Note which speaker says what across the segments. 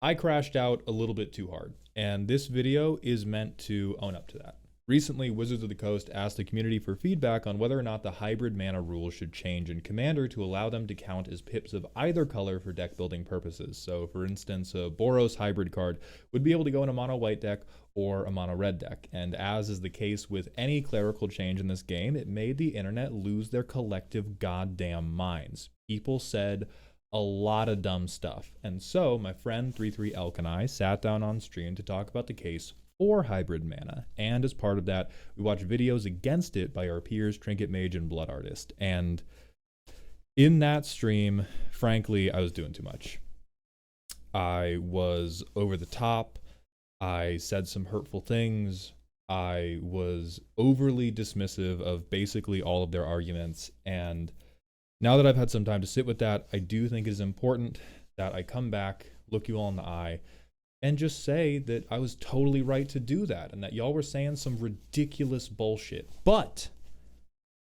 Speaker 1: I crashed out a little bit too hard, and this video is meant to own up to that. Recently, Wizards of the Coast asked the community for feedback on whether or not the hybrid mana rule should change in Commander to allow them to count as pips of either color for deck building purposes. So for instance, a Boros hybrid card would be able to go in a mono white deck or a mono red deck. And as is the case with any clerical change in this game, it made the internet lose their collective goddamn minds. People said a lot of dumb stuff. And so my friend 33elk and I sat down on stream to talk about the case for hybrid mana, and as part of that, we watched videos against it by our peers Trinket Mage and Blood Artist. And in that stream, frankly, I was doing too much. I was over the top. I said some hurtful things. I was overly dismissive of basically all of their arguments. And now that I've had some time to sit with that, I do think it is important that I come back, look you all in the eye, and just say that I was totally right to do that and that y'all were saying some ridiculous bullshit. But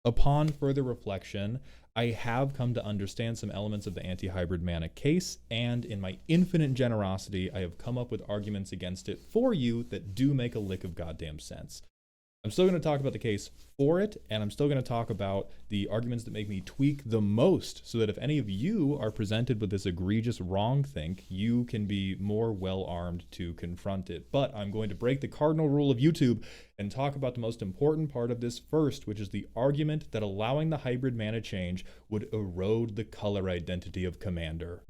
Speaker 1: upon further reflection, I have come to understand some elements of the anti-hybrid mana case, and in my infinite generosity, I have come up with arguments against it for you that do make a lick of goddamn sense. I'm still going to talk about the case for it, and I'm still going to talk about the arguments that make me tweak the most, so that if any of you are presented with this egregious wrongthink, you can be more well-armed to confront it. But I'm going to break the cardinal rule of YouTube and talk about the most important part of this first, which is the argument that allowing the hybrid mana change would erode the color identity of Commander.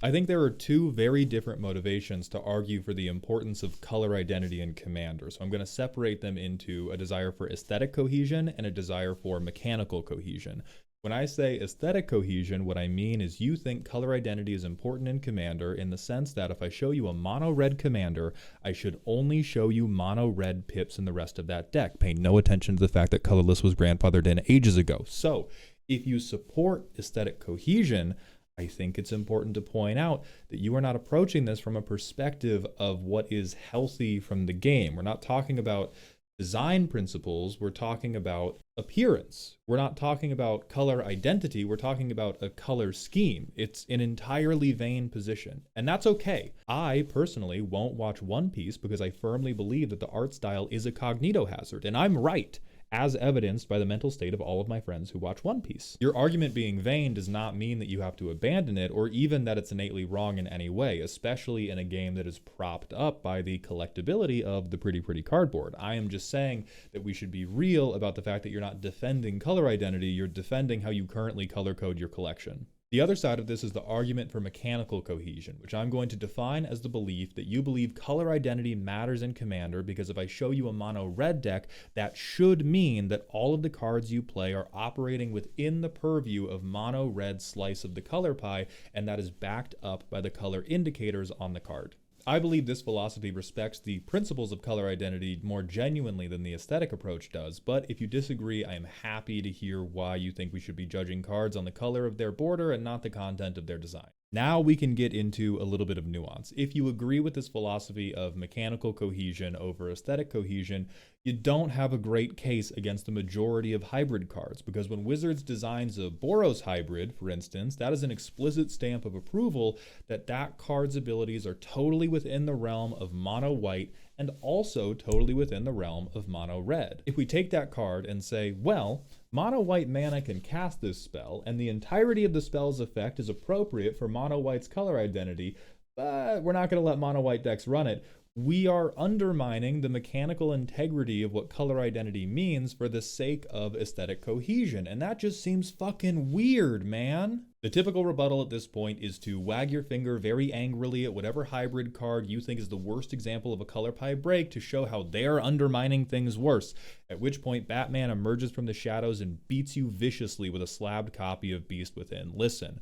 Speaker 1: I think there are two very different motivations to argue for the importance of color identity in Commander, so I'm going to separate them into a desire for aesthetic cohesion and a desire for mechanical cohesion. When I say aesthetic cohesion, what I mean is you think color identity is important in Commander in the sense that if I show you a mono-red Commander, I should only show you mono-red pips in the rest of that deck. Pay no attention to the fact that colorless was grandfathered in ages ago. So, if you support aesthetic cohesion, I think it's important to point out that you are not approaching this from a perspective of what is healthy from the game. We're not talking about design principles, we're talking about appearance. We're not talking about color identity, we're talking about a color scheme. It's an entirely vain position, and that's okay. I personally won't watch One Piece because I firmly believe that the art style is a cognito hazard, and I'm right, as evidenced by the mental state of all of my friends who watch One Piece. Your argument being vain does not mean that you have to abandon it, or even that it's innately wrong in any way, especially in a game that is propped up by the collectability of the pretty cardboard. I am just saying that we should be real about the fact that you're not defending color identity, you're defending how you currently color code your collection. The other side of this is the argument for mechanical cohesion, which I'm going to define as the belief that you believe color identity matters in Commander because if I show you a mono red deck, that should mean that all of the cards you play are operating within the purview of mono red slice of the color pie, and that is backed up by the color indicators on the card. I believe this philosophy respects the principles of color identity more genuinely than the aesthetic approach does, but if you disagree, I am happy to hear why you think we should be judging cards on the color of their border and not the content of their design. Now we can get into a little bit of nuance. If you agree with this philosophy of mechanical cohesion over aesthetic cohesion, you don't have a great case against the majority of hybrid cards, because when Wizards designs a Boros hybrid, for instance, that is an explicit stamp of approval that that card's abilities are totally within the realm of mono white and also totally within the realm of mono red. If we take that card and say, well, mono white mana can cast this spell, and the entirety of the spell's effect is appropriate for mono white's color identity, but we're not going to let mono white decks run it, we are undermining the mechanical integrity of what color identity means for the sake of aesthetic cohesion, and that just seems fucking weird, man. The typical rebuttal at this point is to wag your finger very angrily at whatever hybrid card you think is the worst example of a color pie break to show how they're undermining things worse, at which point Batman emerges from the shadows and beats you viciously with a slabbed copy of Beast Within. Listen,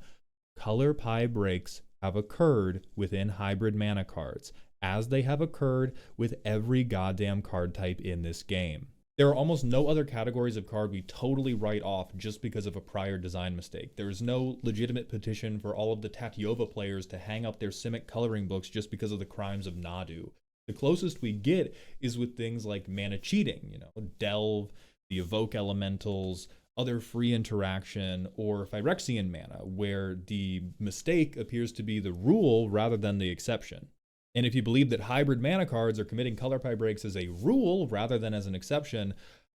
Speaker 1: color pie breaks have occurred within hybrid mana cards, as they have occurred with every goddamn card type in this game. There are almost no other categories of card we totally write off just because of a prior design mistake. There is no legitimate petition for all of the Tatyova players to hang up their Simic coloring books just because of the crimes of Nadu. The closest we get is with things like mana cheating, Delve, the Evoke Elementals, other free interaction, or Phyrexian mana, where the mistake appears to be the rule rather than the exception. And if you believe that hybrid mana cards are committing color pie breaks as a rule rather than as an exception,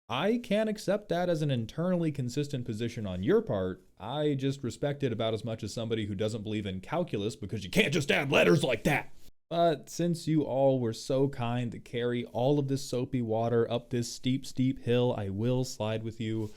Speaker 1: I can't accept that as an internally consistent position on your part. I just respect it about as much as somebody who doesn't believe in calculus, because you can't just add letters like that. But since you all were so kind to carry all of this soapy water up this steep, steep hill, I will slide with you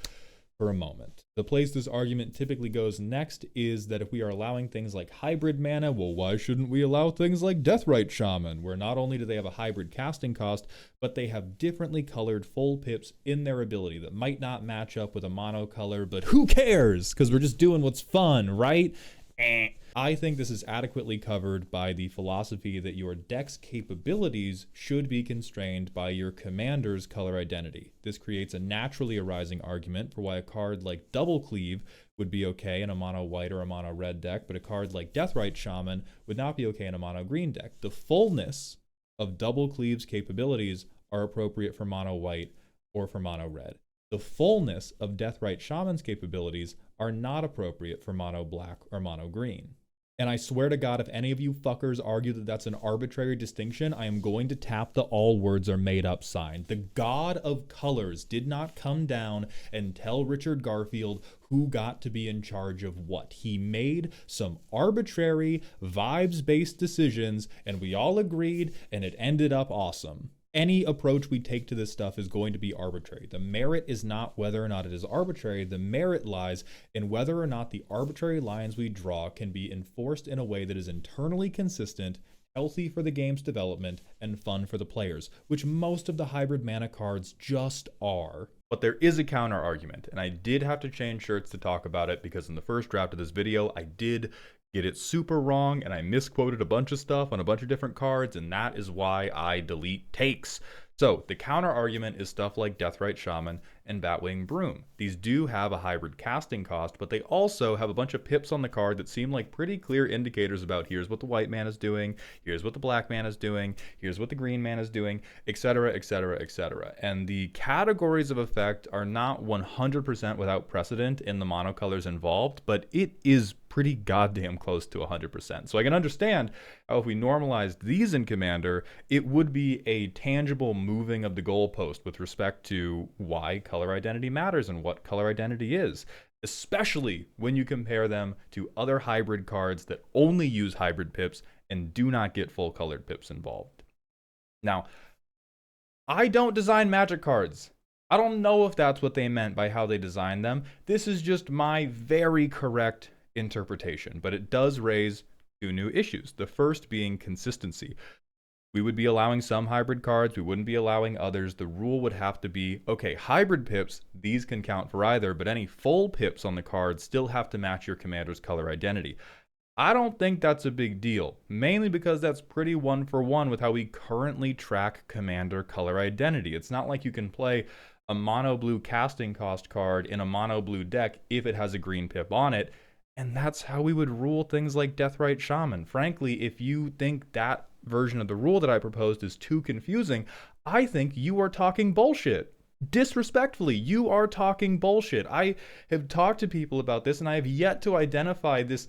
Speaker 1: for a moment. The place this argument typically goes next is that if we are allowing things like hybrid mana, well, why shouldn't we allow things like Deathrite Shaman, where not only do they have a hybrid casting cost, but they have differently colored full pips in their ability that might not match up with a mono color, but who cares? Because we're just doing what's fun, right? I think this is adequately covered by the philosophy that your deck's capabilities should be constrained by your commander's color identity. This creates a naturally arising argument for why a card like Double Cleave would be okay in a mono white or a mono red deck, but a card like Deathrite Shaman would not be okay in a mono green deck. The fullness of Double Cleave's capabilities are appropriate for mono white or for mono red. The fullness of Deathrite Shaman's capabilities are not appropriate for mono black or mono green. And I swear to God, if any of you fuckers argue that that's an arbitrary distinction, I am going to tap the all words are made up sign. The god of colors did not come down and tell Richard Garfield who got to be in charge of what. He made some arbitrary, vibes-based decisions, and we all agreed, and it ended up awesome. Any approach we take to this stuff is going to be arbitrary. The merit is not whether or not it is arbitrary. The merit lies in whether or not the arbitrary lines we draw can be enforced in a way that is internally consistent, healthy for the game's development, and fun for the players, which most of the hybrid mana cards just are. But there is a counter argument, and I did have to change shirts to talk about it because in the first draft of this video, I did get it super wrong, and I misquoted a bunch of stuff on a bunch of different cards, and that is why I delete takes. So the counter argument is stuff like Deathrite Shaman and Batwing Broom. These do have a hybrid casting cost, but they also have a bunch of pips on the card that seem like pretty clear indicators about here's what the white man is doing, here's what the black man is doing, here's what the green man is doing, etc., etc., etc. And the categories of effect are not 100% without precedent in the monocolors involved, but it is pretty goddamn close to 100%. So I can understand how if we normalized these in Commander, it would be a tangible moving of the goalpost with respect to why color identity matters and what color identity is, especially when you compare them to other hybrid cards that only use hybrid pips and do not get full colored pips involved. Now, I don't design Magic cards. I don't know if that's what they meant by how they designed them. This is just my very correct interpretation, but it does raise two new issues. The first being consistency. We would be allowing some hybrid cards, we wouldn't be allowing others. The rule would have to be, okay, hybrid pips, these can count for either, but any full pips on the card still have to match your commander's color identity. I don't think that's a big deal, mainly because that's pretty one-for-one with how we currently track commander color identity. It's not like you can play a mono blue casting cost card in a mono blue deck if it has a green pip on it. And that's how we would rule things like Deathrite Shaman. Frankly, if you think that version of the rule that I proposed is too confusing, I think you are talking bullshit. Disrespectfully, you are talking bullshit. I have talked to people about this, and I have yet to identify this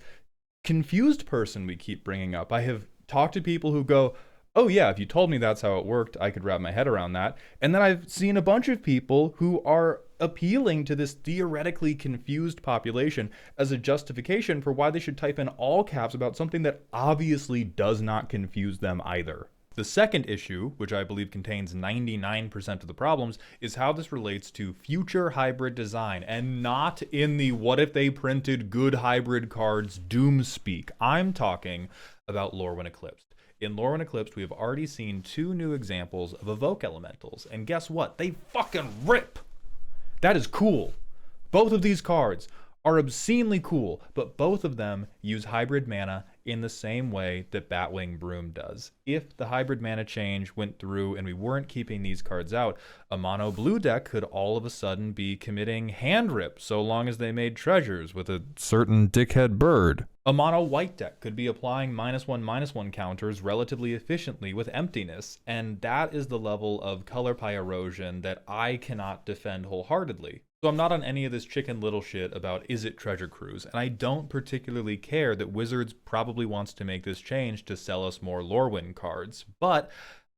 Speaker 1: confused person we keep bringing up. I have talked to people who go, oh yeah, if you told me that's how it worked, I could wrap my head around that. And then I've seen a bunch of people who are appealing to this theoretically confused population as a justification for why they should type in all caps about something that obviously does not confuse them either. The second issue, which I believe contains 99% of the problems, is how this relates to future hybrid design, and not in the what if they printed good hybrid cards doomspeak. I'm talking about Lorwyn Eclipsed. In Lorwyn Eclipsed, we have already seen two new examples of evoke elementals, and guess what? They fucking rip! That is cool. Both of these cards are obscenely cool, but both of them use hybrid mana in the same way that Batwing Broom does. If the hybrid mana change went through and we weren't keeping these cards out, a mono blue deck could all of a sudden be committing hand rip so long as they made treasures with a certain dickhead bird. A mono white deck could be applying -1/-1 counters relatively efficiently with emptiness, and that is the level of color pie erosion that I cannot defend wholeheartedly. So I'm not on any of this chicken little shit about is it Treasure Cruise, and I don't particularly care that Wizards probably wants to make this change to sell us more Lorwyn cards, but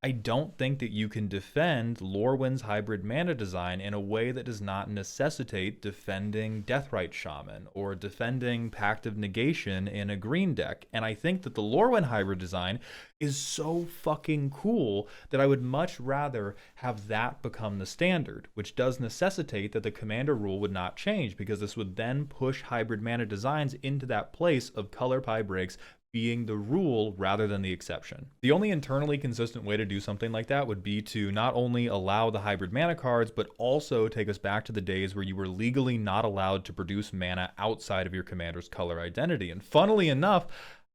Speaker 1: I don't think that you can defend Lorwyn's hybrid mana design in a way that does not necessitate defending Deathrite Shaman or defending Pact of Negation in a green deck. And I think that the Lorwyn hybrid design is so fucking cool that I would much rather have that become the standard, which does necessitate that the commander rule would not change, because this would then push hybrid mana designs into that place of color pie breaks being the rule rather than the exception. The only internally consistent way to do something like that would be to not only allow the hybrid mana cards, but also take us back to the days where you were legally not allowed to produce mana outside of your commander's color identity. And funnily enough,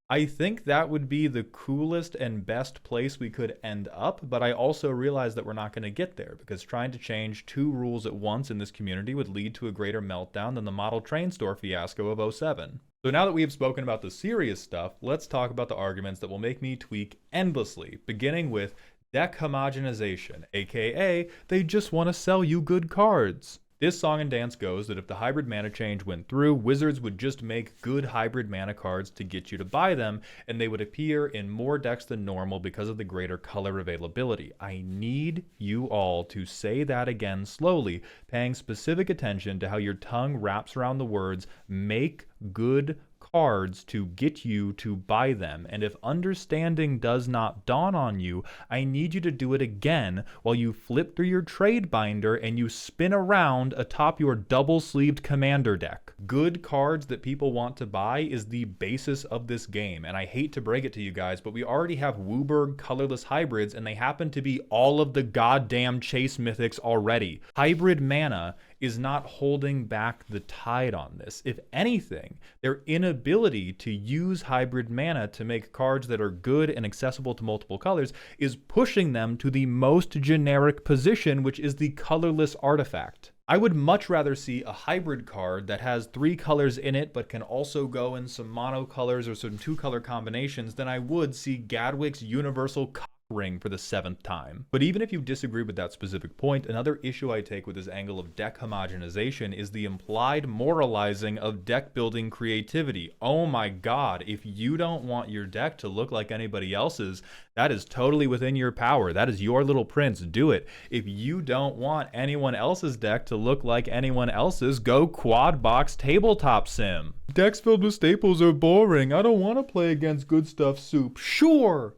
Speaker 1: I think that would be the coolest and best place we could end up, but I also realize that we're not going to get there, because trying to change 2 rules at once in this community would lead to a greater meltdown than the model train store fiasco of 07. So now that we have spoken about the serious stuff, let's talk about the arguments that will make me tweak endlessly, beginning with deck homogenization, aka they just want to sell you good cards. This song and dance goes that if the hybrid mana change went through, Wizards would just make good hybrid mana cards to get you to buy them, and they would appear in more decks than normal because of the greater color availability. I need you all to say that again slowly, paying specific attention to how your tongue wraps around the words "make good cards" to get you to buy them. And if understanding does not dawn on you, I need you to do it again while you flip through your trade binder and you spin around atop your double-sleeved commander deck. Good cards that people want to buy is the basis of this game, and I hate to break it to you guys, but we already have Wooburg colorless hybrids, and they happen to be all of the goddamn chase mythics already. Hybrid mana is not holding back the tide on this. If anything, their inability to use hybrid mana to make cards that are good and accessible to multiple colors is pushing them to the most generic position, which is the colorless artifact. I would much rather see a hybrid card that has 3 colors in it but can also go in some mono colors or some 2-color combinations than I would see Gadwick's universal ring for the 7th time. But even if you disagree with that specific point, another issue I take with this angle of deck homogenization is the implied moralizing of deck building creativity. Oh my god, if you don't want your deck to look like anybody else's, that is totally within your power. That is your little prince. Do it. If you don't want anyone else's deck to look like anyone else's, go quad box tabletop sim. Decks filled with staples are boring. I don't want to play against good stuff soup. Sure!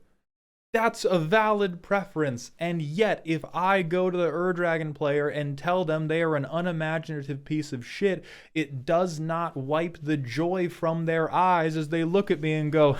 Speaker 1: That's a valid preference, and yet if I go to the Ur-Dragon player and tell them they are an unimaginative piece of shit, it does not wipe the joy from their eyes as they look at me and go,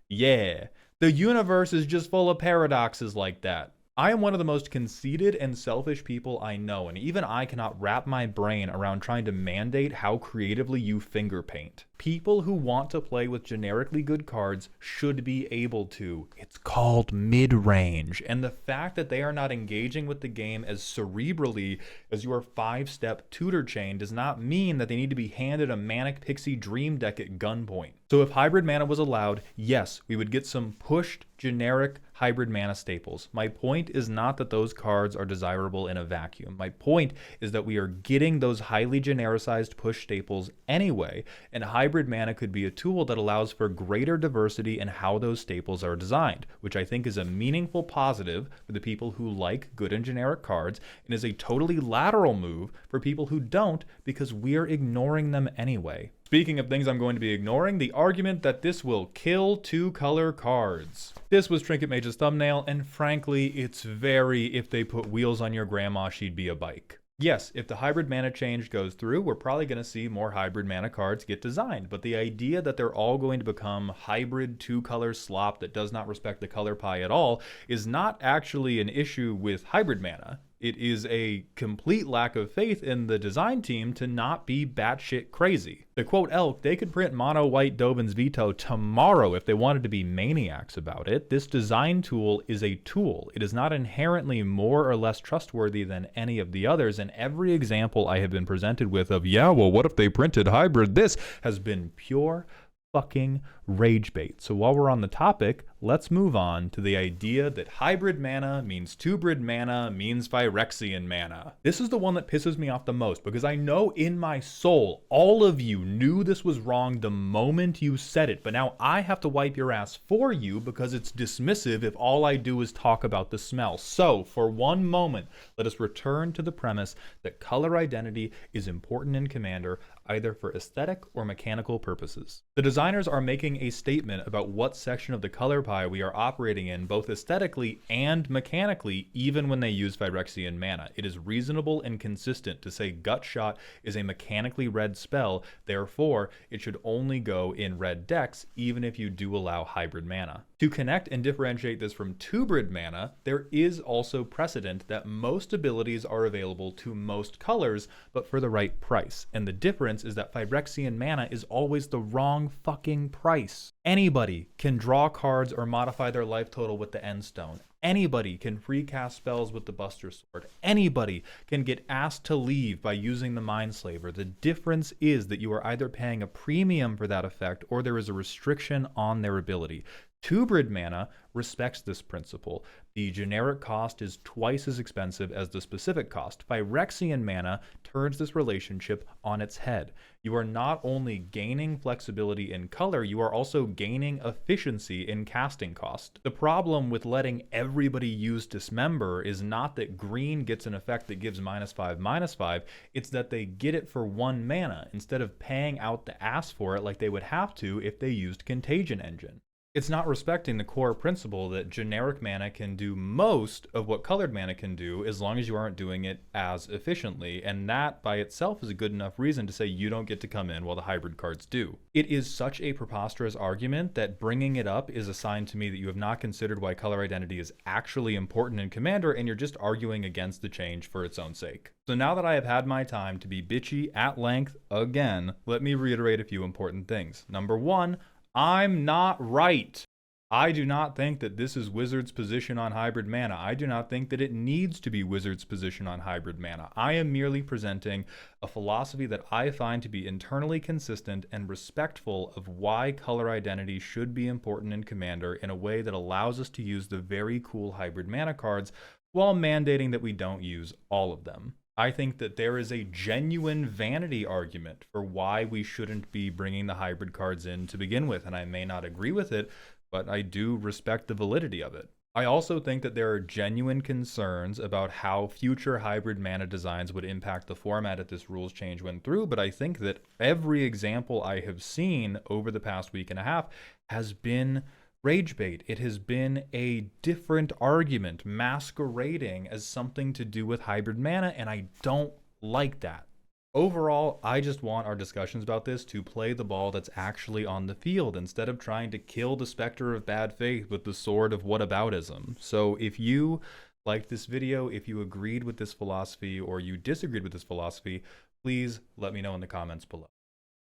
Speaker 1: yeah, the universe is just full of paradoxes like that. I am one of the most conceited and selfish people I know, and even I cannot wrap my brain around trying to mandate how creatively you finger paint. People who want to play with generically good cards should be able to. It's called mid-range, and the fact that they are not engaging with the game as cerebrally as your 5-step tutor chain does not mean that they need to be handed a Manic Pixie Dream deck at gunpoint. So if hybrid mana was allowed, yes, we would get some pushed generic hybrid mana staples. My point is not that those cards are desirable in a vacuum. My point is that we are getting those highly genericized push staples anyway, and hybrid mana could be a tool that allows for greater diversity in how those staples are designed, which I think is a meaningful positive for the people who like good and generic cards, and is a totally lateral move for people who don't, because we're ignoring them anyway. Speaking of things I'm going to be ignoring, the argument that this will kill 2-color cards. This was Trinket Mage's thumbnail, and frankly, it's very if they put wheels on your grandma, she'd be a bike. Yes, if the hybrid mana change goes through, we're probably going to see more hybrid mana cards get designed, but the idea that they're all going to become hybrid 2-color slop that does not respect the color pie at all is not actually an issue with hybrid mana. It is a complete lack of faith in the design team to not be batshit crazy. To quote Elk, they could print mono white Dovin's Veto tomorrow if they wanted to be maniacs about it. This design tool is a tool. It is not inherently more or less trustworthy than any of the others, and every example I have been presented with of, yeah, well, what if they printed hybrid this, has been pure fucking rage bait. So while we're on the topic, let's move on to the idea that hybrid mana means two-brid mana means Phyrexian mana. This is the one that pisses me off the most because I know in my soul all of you knew this was wrong the moment you said it, but now I have to wipe your ass for you because it's dismissive if all I do is talk about the smell. So for one moment, let us return to the premise that color identity is important in Commander either for aesthetic or mechanical purposes. The designers are making a statement about what section of the color pie we are operating in both aesthetically and mechanically even when they use Phyrexian mana. It is reasonable and consistent to say Gut Shot is a mechanically red spell, therefore it should only go in red decks even if you do allow hybrid mana. To connect and differentiate this from two-brid mana, there is also precedent that most abilities are available to most colors, but for the right price. And the difference is that Phyrexian mana is always the wrong fucking price. Anybody can draw cards or modify their life total with the End Stone. Anybody can free cast spells with the Buster Sword. Anybody can get asked to leave by using the Mindslaver. The difference is that you are either paying a premium for that effect or there is a restriction on their ability. Two-brid mana respects this principle. The generic cost is twice as expensive as the specific cost. Phyrexian mana turns this relationship on its head. You are not only gaining flexibility in color, you are also gaining efficiency in casting cost. The problem with letting everybody use Dismember is not that green gets an effect that gives -5/-5, it's that they get it for 1 mana instead of paying out the ass for it like they would have to if they used Contagion Engine. It's not respecting the core principle that generic mana can do most of what colored mana can do as long as you aren't doing it as efficiently, and that by itself is a good enough reason to say you don't get to come in while the hybrid cards do. It is such a preposterous argument that bringing it up is a sign to me that you have not considered why color identity is actually important in Commander and you're just arguing against the change for its own sake. So now that I have had my time to be bitchy at length again, let me reiterate a few important things. Number one, I'm not right. I do not think that this is Wizards' position on hybrid mana. I do not think that it needs to be Wizards' position on hybrid mana. I am merely presenting a philosophy that I find to be internally consistent and respectful of why color identity should be important in Commander in a way that allows us to use the very cool hybrid mana cards while mandating that we don't use all of them. I think that there is a genuine vanity argument for why we shouldn't be bringing the hybrid cards in to begin with, and I may not agree with it, but I do respect the validity of it. I also think that there are genuine concerns about how future hybrid mana designs would impact the format if this rules change went through, but I think that every example I have seen over the past week and a half has been rage bait. It has been a different argument masquerading as something to do with hybrid mana, and I don't like that. Overall, I just want our discussions about this to play the ball that's actually on the field instead of trying to kill the specter of bad faith with the sword of whataboutism. So if you liked this video, if you agreed with this philosophy or you disagreed with this philosophy, please let me know in the comments below.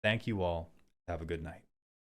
Speaker 1: Thank you all. Have a good night.